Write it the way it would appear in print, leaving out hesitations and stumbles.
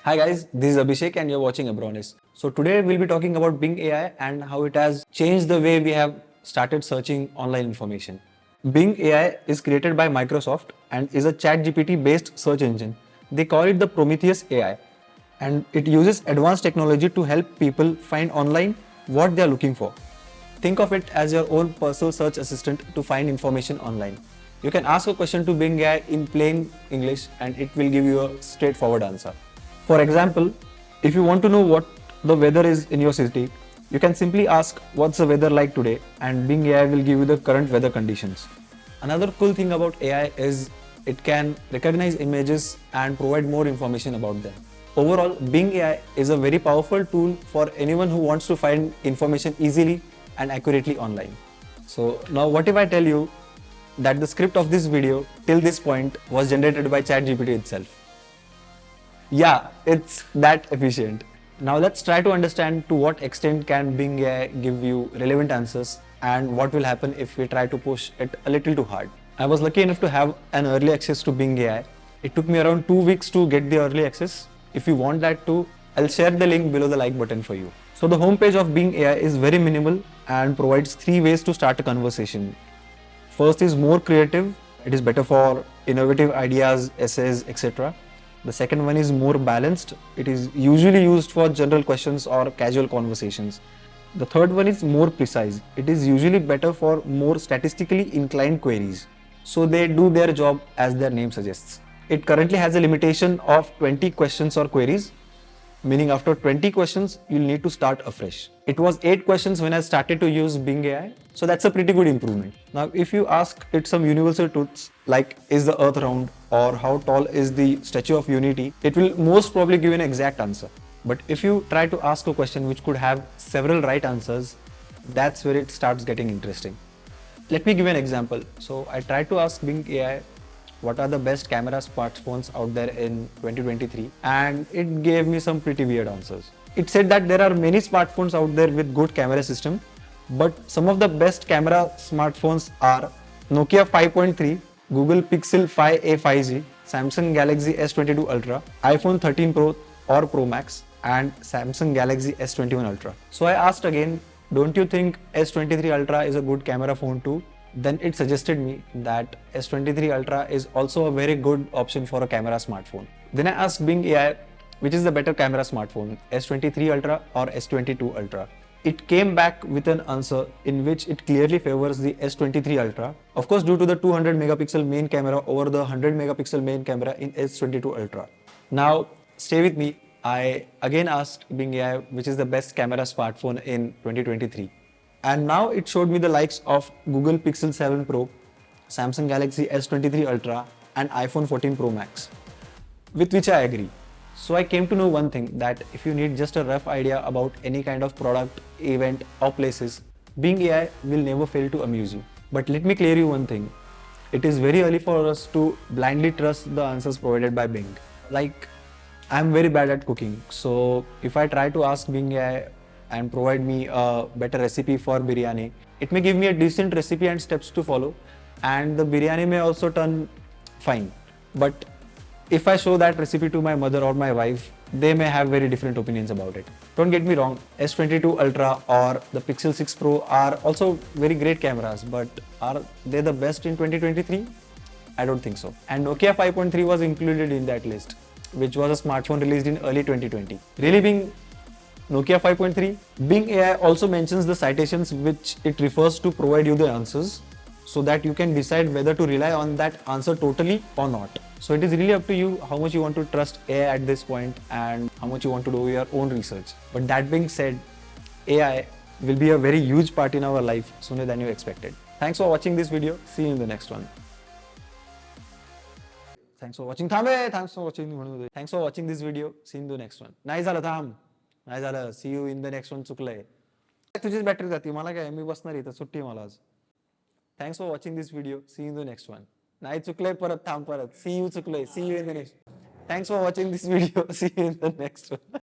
Hi guys, this is Abhishek and you're watching Abronis. So today we'll be talking about Bing AI and how it has changed the way we have started searching online information. Bing AI is created by Microsoft and is a ChatGPT based search engine. They call it the Prometheus AI and it uses advanced technology to help people find online what they are looking for. Think of it as your own personal search assistant to find information online. You can ask a question to Bing AI in plain English and it will give you a straightforward answer. For example, if you want to know what the weather is in your city, you can simply ask what's the weather like today and Bing AI will give you the current weather conditions. Another cool thing about AI is it can recognize images and provide more information about them. Overall, Bing AI is a very powerful tool for anyone who wants to find information easily and accurately online. So now what if I tell you that the script of this video till this point was generated by ChatGPT itself? Yeah, it's that efficient. Now let's try to understand to what extent can Bing AI give you relevant answers and what will happen if we try to push it a little too hard. I was lucky enough to have an early access to Bing AI. It took me around 2 weeks to get the early access. If you want that too, I'll share the link below the like button for you. So the homepage of Bing AI is very minimal and provides 3 ways to start a conversation. First is more creative. It is better for innovative ideas, essays, etc. The second one is more balanced. It is usually used for general questions or casual conversations. The third one is more precise. It is usually better for more statistically inclined queries. So they do their job as their name suggests. It currently has a limitation of 20 questions or queries, meaning after 20 questions, you'll need to start afresh. It was 8 questions when I started to use Bing AI, so that's a pretty good improvement. Now, if you ask it some universal truths like is the earth round or how tall is the Statue of Unity, it will most probably give an exact answer. But if you try to ask a question which could have several right answers, that's where it starts getting interesting. Let me give you an example. So I tried to ask Bing AI what are the best camera smartphones out there in 2023 and it gave me some pretty weird answers. It said that there are many smartphones out there with good camera system, but some of the best camera smartphones are Nokia 5.3, Google Pixel 5a 5G, Samsung Galaxy S22 Ultra, iPhone 13 Pro or Pro Max and Samsung Galaxy S21 Ultra. So I asked again, don't you think S23 Ultra is a good camera phone too? Then it suggested me that S23 Ultra is also a very good option for a camera smartphone. Then I asked Bing AI, which is the better camera smartphone, S23 Ultra or S22 Ultra? It came back with an answer in which it clearly favors the S23 Ultra, of course due to the 200 megapixel main camera over the 100 megapixel main camera in S22 Ultra. Now stay with me. I again asked Bing AI which is the best camera smartphone in 2023. And now it showed me the likes of Google Pixel 7 Pro, Samsung Galaxy S23 Ultra and iPhone 14 Pro Max, with which I agree. So I came to know one thing, that if you need just a rough idea about any kind of product, event or places, Bing AI will never fail to amuse you. But let me clear you one thing. It is very early for us to blindly trust the answers provided by Bing. Like, I'm very bad at cooking, so if I try to ask Bing AI and provide me a better recipe for biryani, it may give me a decent recipe and steps to follow, and the biryani may also turn fine. But if I show that recipe to my mother or my wife, they may have very different opinions about it. Don't get me wrong, S22 Ultra or the Pixel 6 Pro are also very great cameras, but are they the best in 2023? I don't think so. And Nokia 5.3 was included in that list, which was a smartphone released in early 2020. Really being Nokia 5.3, Bing AI also mentions the citations which it refers to provide you the answers so that you can decide whether to rely on that answer totally or not. So it is really up to you how much you want to trust AI at this point and how much you want to do your own research. But that being said, AI will be a very huge part in our life sooner than you expected. Thanks for watching this video. See you in the next one. Thanks for watching. Thanks for watching. Thanks for watching this video. See you in the next one. नाही झालं थांब. नाही झालं. See you in the next one. चुकलंय. तुझीच battery जाते. मला काय मी बसणार इथं सुट्टी मला आज. Thanks for watching this video. See you in the next one. नाही चुकलंय परत थांब परत. See you चुकलंय. See you in the next. Thanks for watching this video. See you in the next one.